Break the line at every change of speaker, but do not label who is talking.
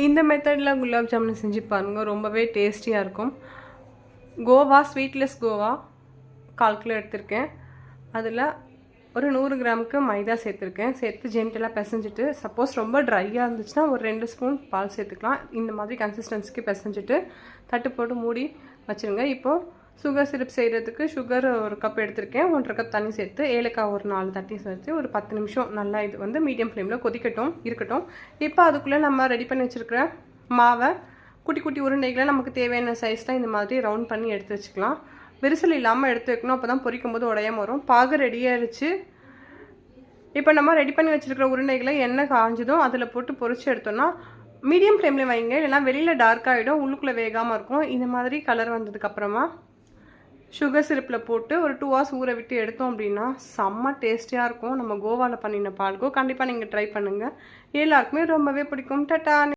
இந்த மெத்தடில் குலாப் ஜாமுன் செஞ்சு பாருங்கள், ரொம்பவே டேஸ்டியாக இருக்கும். கோவா ஸ்வீட்லெஸ் கோவா 1/4 கிலோ எடுத்திருக்கேன். அதில் ஒரு 100 கிராமுக்கு மைதா சேர்த்துருக்கேன். சேர்த்து ஜென்டலாக பிசைஞ்சிட்டு, சப்போஸ் ரொம்ப ட்ரையாக இருந்துச்சுன்னா ஒரு 2 ஸ்பூன் பால் சேர்த்துக்கலாம். இந்த மாதிரி கன்சிஸ்டன்சிக்கு பிசைஞ்சிட்டு தட்டு போட்டு மூடி வச்சுருங்க. இப்போது சுகர் சிரப் செய்கிறதுக்கு சுகர் 1 கப் எடுத்திருக்கேன். 1.5 கப் தண்ணி சேர்த்து ஏலக்காய் ஒரு 4 தட்டி சேர்த்து ஒரு 10 நிமிஷம் நல்லா இது வந்து மீடியம் ஃப்ளேமில் இருக்கட்டும். இப்போ அதுக்குள்ளே நம்ம ரெடி பண்ணி வச்சுருக்கிற மாவை குட்டி குட்டி உருண்டைகளை நமக்கு தேவையான சைஸில் இந்த மாதிரி ரவுண்ட் பண்ணி எடுத்து வச்சுக்கலாம். விரிசல் இல்லாமல் எடுத்து வைக்கணும், அப்போ தான் பொரிக்கும் போது உடையாமல் வரும். பாகு ரெடியாகிடுச்சு. இப்போ நம்ம ரெடி பண்ணி வச்சுருக்கிற உருண்டைகளை எண்ணெய் காஞ்சதும் அதில் போட்டு பொரிச்சு எடுத்தோம்னா மீடியம் ஃப்ளேமில் வைங்க, இல்லைனா வெளியில் டார்க்காகிடும், உள்ளுக்குள்ளே வேகாமல் இருக்கும். இந்த மாதிரி கலர் வந்ததுக்கப்புறமா சுகர் சிரப்பில் போட்டு ஒரு 2 hours ஊற விட்டு எடுத்தோம் அப்படின்னா செம்ம டேஸ்டியாக இருக்கும். நம்ம கோவாவில் பண்ணின பால்கோ கண்டிப்பாக நீங்கள் ட்ரை பண்ணுங்கள். எல்லாருக்குமே ரொம்பவே பிடிக்கும். டட்டா.